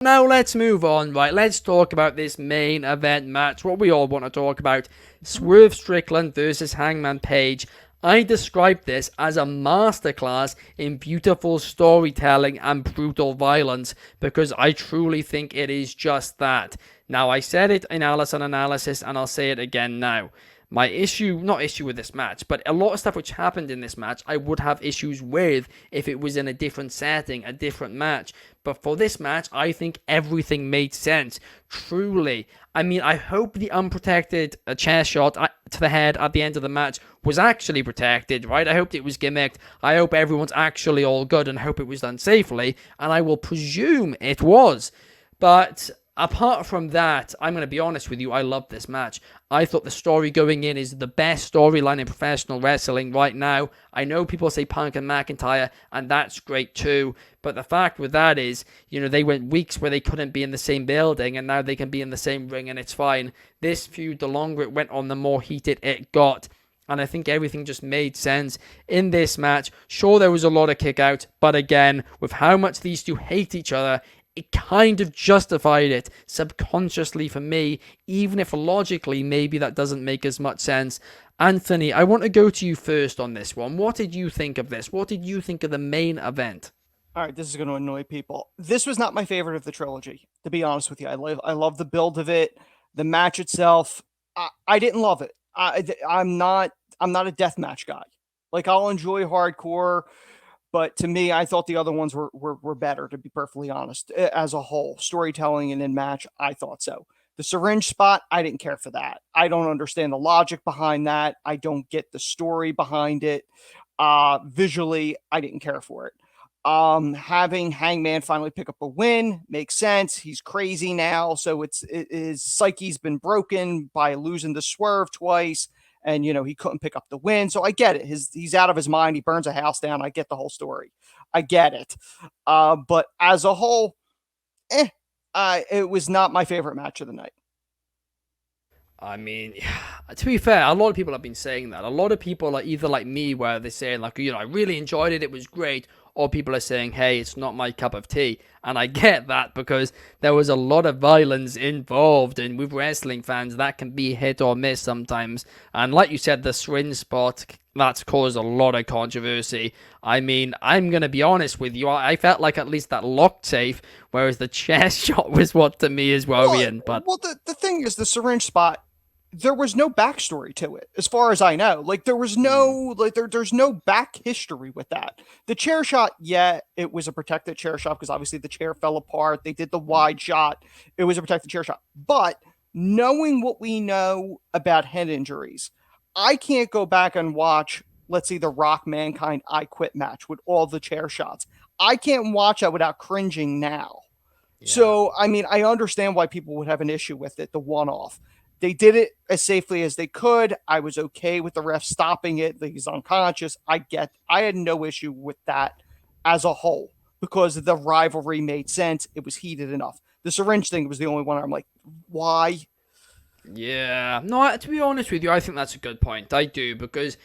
Now let's move on, right? Let's talk about this main event match, what we all want to talk about. Swerve Strickland versus Hangman Page. I described this as a masterclass in beautiful storytelling and brutal violence because I truly think it is just that. Now, I said it in Alice on Analysis and I'll say it again now. My not issue with this match, but a lot of stuff which happened in this match, I would have issues with if it was in a different setting, a different match. But for this match, I think everything made sense. Truly. I mean, I hope the unprotected chair shot to the head at the end of the match was actually protected, right? I hoped it was gimmicked. I hope everyone's actually all good and hope it was done safely. And I will presume it was. But apart from that, I'm going to be honest with you, I love this match. I thought the story going in is the best storyline in professional wrestling right now. I know people say Punk and McIntyre, and that's great too. But the fact with that is, they went weeks where they couldn't be in the same building, and now they can be in the same ring, and it's fine. This feud, the longer it went on, the more heated it got. And I think everything just made sense in this match. Sure, there was a lot of kick out, but again, with how much these two hate each other, it kind of justified it subconsciously for me, even if logically maybe that doesn't make as much sense. Anthony, I want to go to you first on this one. What did you think of this? What did you think of the main event? All right, this is going to annoy people. This was not my favorite of the trilogy, to be honest with you. I love the build of it, the match itself. I didn't love it. I'm not a deathmatch guy. Like, I'll enjoy hardcore, but to me, I thought the other ones were better, to be perfectly honest. As a whole, storytelling and in match, I thought so. The syringe spot, I didn't care for that. I don't understand the logic behind that. I don't get the story behind it. Visually, I didn't care for it. Having Hangman finally pick up a win makes sense. He's crazy now, so his psyche's been broken by losing the Swerve twice. And, he couldn't pick up the win. So I get it. He's out of his mind. He burns a house down. I get the whole story. I get it. But as a whole, it was not my favorite match of the night. I mean, to be fair, a lot of people have been saying that. A lot of people are either like me, where they're saying, like, I really enjoyed it, it was great, or people are saying, hey, it's not my cup of tea. And I get that because there was a lot of violence involved, and with wrestling fans, that can be hit or miss sometimes. And like you said, the syringe spot, that's caused a lot of controversy. I mean, I'm going to be honest with you, I felt like at least that locked safe, whereas the chair shot was what to me is worrying. Well, the thing is, the syringe spot, there was no backstory to it, as far as I know. Like, there was no, there's no back history with that. The chair shot, yeah, it was a protected chair shot because obviously the chair fell apart. They did the wide shot. It was a protected chair shot. But knowing what we know about head injuries, I can't go back and watch, let's see, the Rock Mankind I Quit match with all the chair shots. I can't watch that without cringing now. Yeah. So, I mean, I understand why people would have an issue with it, the one-off. They did it as safely as they could. I was okay with the ref stopping it. He's unconscious. I had no issue with that as a whole because the rivalry made sense. It was heated enough. The syringe thing was the only one I'm like, why? Yeah. No, to be honest with you, I think that's a good point. I do, because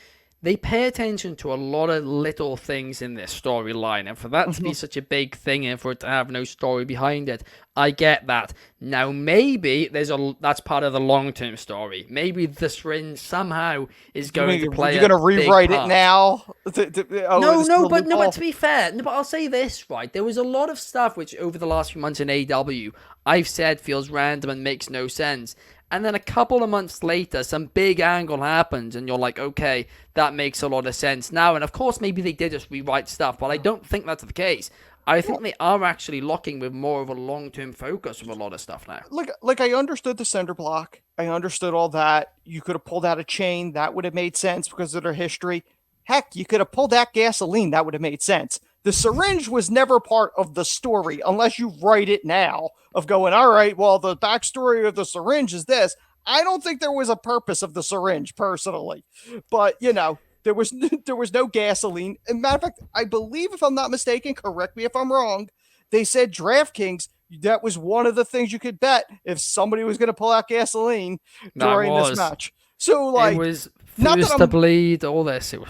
they pay attention to a lot of little things in this storyline, and for that to be such a big thing and for it to have no story behind it, I get that. Now, maybe that's part of the long-term story. Maybe the syringe somehow is going to play. You're going to rewrite it now? But to be fair, but I'll say this, right? There was a lot of stuff which over the last few months in AEW I've said feels random and makes no sense. And then a couple of months later, some big angle happens, and you're like, okay, that makes a lot of sense now. And of course, maybe they did just rewrite stuff, but I don't think that's the case. I think they are actually locking with more of a long-term focus with a lot of stuff now. Like I understood the cinder block. I understood all that. You could have pulled out a chain. That would have made sense because of their history. Heck, you could have pulled out gasoline. That would have made sense. The syringe was never part of the story unless you write it now of going, all right, well, the backstory of the syringe is this. I don't think there was a purpose of the syringe personally, but there was no gasoline. As a matter of fact, I believe, if I'm not mistaken, correct me if I'm wrong, they said DraftKings, that was one of the things you could bet if somebody was going to pull out gasoline during this match. So, like, it was first to bleed, all this. It was...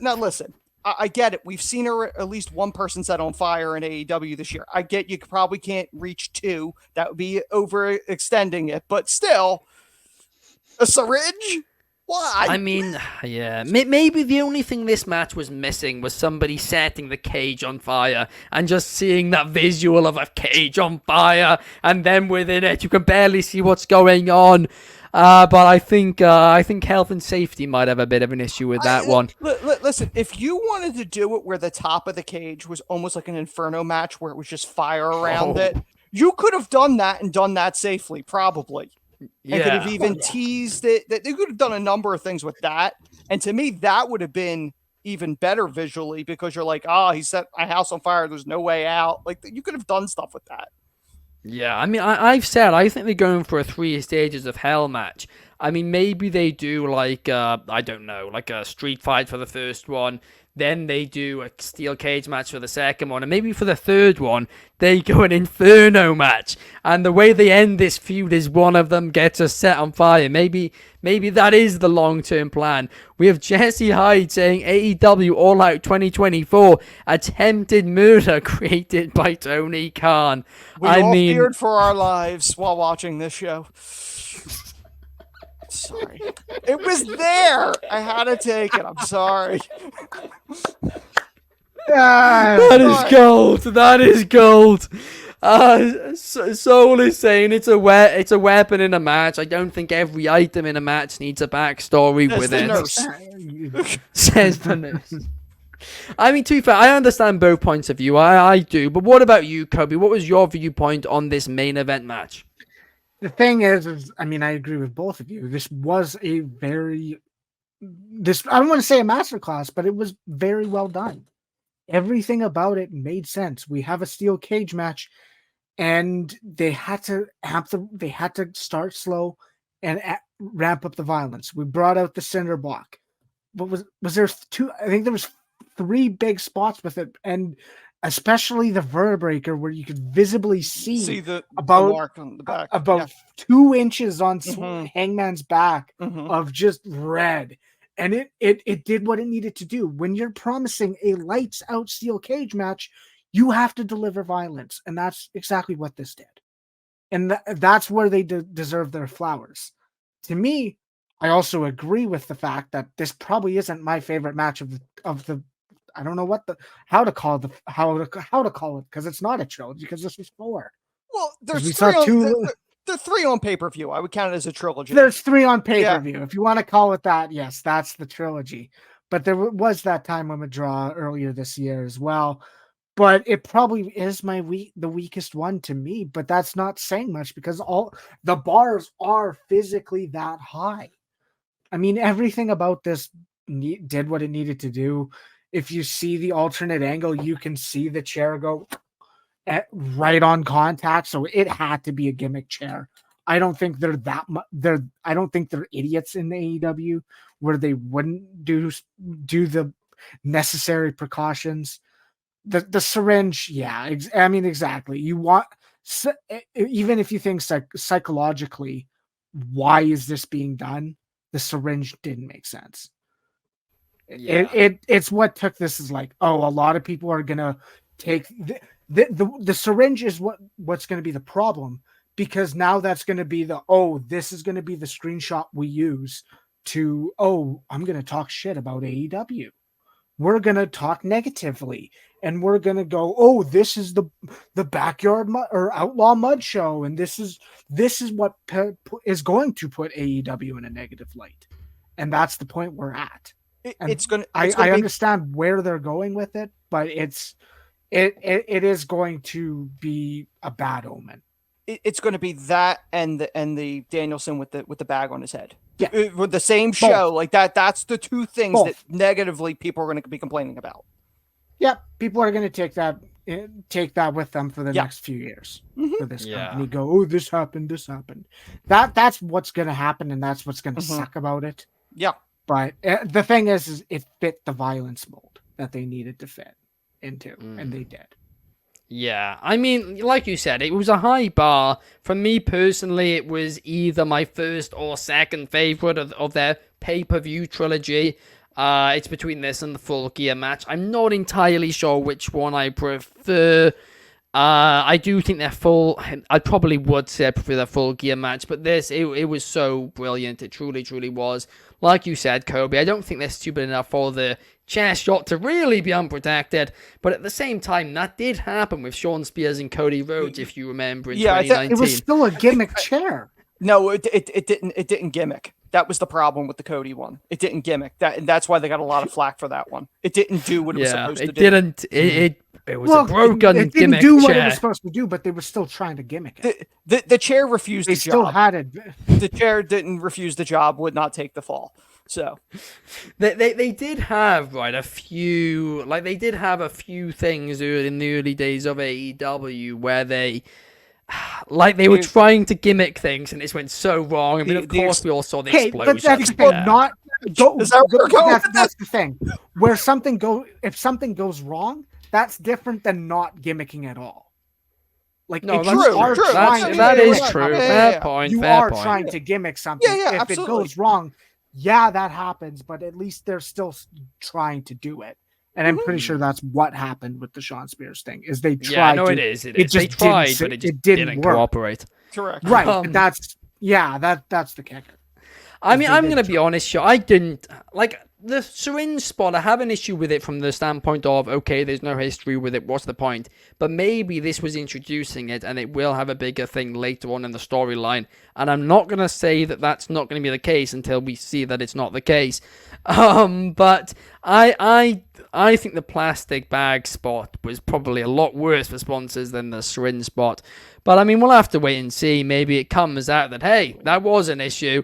Now, listen, I get it. We've seen her at least one person set on fire in AEW this year. I get you probably can't reach 2. That would be overextending it. But still, a syringe? Why? I mean, yeah, maybe the only thing this match was missing was somebody setting the cage on fire and just seeing that visual of a cage on fire, and then within it you can barely see what's going on. But I think health and safety might have a bit of an issue with that one. Listen, if you wanted to do it where the top of the cage was almost like an Inferno match where it was just fire around it, you could have done that and done that safely, probably. Yeah. And could have even teased it. That they could have done a number of things with that. And to me, that would have been even better visually because you're like, he set my house on fire. There's no way out. Like, you could have done stuff with that. Yeah, I mean, I've said I think they're going for a 3 stages of hell match. I mean, maybe they do like, I don't know, like a street fight for the first one. Then they do a steel cage match for the second one. And maybe for the third one, they go an Inferno match. And the way they end this feud is one of them gets us set on fire. Maybe that is the long-term plan. We have Jesse Hyde saying AEW All Out 2024, attempted murder created by Tony Khan. We all feared for our lives while watching this show. Sorry. It was there. I had to take it. I'm sorry. That is gold. That is gold. Soul is saying it's a weapon in a match. I don't think every item in a match needs a backstory with it. Nurse. Says the nurse. I mean, to be fair, I understand both points of view. I do. But what about you, Coby? What was your viewpoint on this main event match? The thing is, I mean, I agree with both of you. This was I don't want to say a masterclass, but it was very well done. Everything about it made sense. We have a steel cage match, and they had to start slow and ramp up the violence. We brought out the cinder block. But was there 2? I think there was 3 big spots with it, and especially the vertebraker where you could visibly see the about mark on the back. 2 inches on Hangman's back Mhm. of just red. And it did what it needed to do. When you're promising a lights out steel cage match, you have to deliver violence. And that's exactly what this did. And that's where they deserve their flowers. To me, I also agree with the fact that this probably isn't my favorite match of the I don't know how to call it because it's not a trilogy because this was 4. Well, there's We 3 saw on, 2. the 3 on pay-per-view. I would count it as a trilogy. There's 3 on pay-per-view. If you want to call it that, yes, that's the trilogy. But there was that time limit draw earlier this year as well. But it probably is the weakest one to me. But that's not saying much because all the bars are physically that high. I mean, everything about this did what it needed to do. If you see the alternate angle, you can see the chair go right on contact. So it had to be a gimmick chair. I don't think they're I don't think they're idiots in the AEW where they wouldn't do the necessary precautions. The syringe, yeah, I mean, exactly. You want, even if you think psychologically, why is this being done? The syringe didn't make sense. Yeah. It's what took this is like, a lot of people are gonna take the syringe is what's gonna be the problem, because now that's gonna be this is gonna be the screenshot we use to I'm gonna talk shit about AEW. We're gonna talk negatively, and we're gonna go, this is the backyard or outlaw mud show, and this is what is going to put AEW in a negative light, and that's the point we're at. I understand where they're going with it, but it is going to be a bad omen. It's going to be that and the Danielson with the bag on his head. Yeah, with the same show. Both. Like that. That's the 2 things Both. that negatively people are going to be complaining about. Yeah, people are going to take that with them for the next few years for this company. Go, this happened. That's what's going to happen, and that's what's going to suck about it. Yeah. But the thing is it fit the violence mold that they needed to fit into, and they did. Yeah, I mean, like you said, it was a high bar. For me personally, it was either my first or second favorite of their pay-per-view trilogy. It's between this and the Full Gear match. I'm not entirely sure which one I prefer. I do think they're full. I probably would say I prefer the Full Gear match, but it was so brilliant. It truly, truly was. Like you said, Coby, I don't think they're stupid enough for the chair shot to really be unprotected. But at the same time, that did happen with Shawn Spears and Cody Rhodes, if you remember, in 2019. It was still a gimmick chair. No, it didn't gimmick. That was the problem with the Cody one. It didn't gimmick. That's why they got a lot of flack for that one. It didn't do what it was supposed to do. It was a broken it gimmick didn't do chair. what it was supposed to do, but they were still trying to gimmick it. The chair refused They the still job. had it. The chair didn't refuse the job, would not take the fall. So they did have a few things in the early days of AEW where they were trying to gimmick things and it went so wrong. I mean, of course we all saw the explosion. But that's the thing. That's the thing. Where if something goes wrong, that's different than not gimmicking at all. Like, no, if that's you true. are trying That to is gimmick true. something, Fair point. you fair are point. trying to gimmick something. Yeah, if absolutely. it goes wrong, that happens, but at least they're still trying to do it. And I'm pretty sure that's what happened with the Shawn Spears thing. Is they tried? Yeah, no, it is. It is. They tried, but it just didn't cooperate. Correct. Right. That's the kicker. I mean, I'm gonna be honest, Joe. I didn't like the syringe spot. I have an issue with it from the standpoint of, okay, there's no history with it. What's the point? But maybe this was introducing it, and it will have a bigger thing later on in the storyline. And I'm not gonna say that that's not gonna be the case until we see that it's not the case. But I think the plastic bag spot was probably a lot worse for sponsors than the syringe spot. But I mean, we'll have to wait and see. Maybe it comes out that, hey, that was an issue.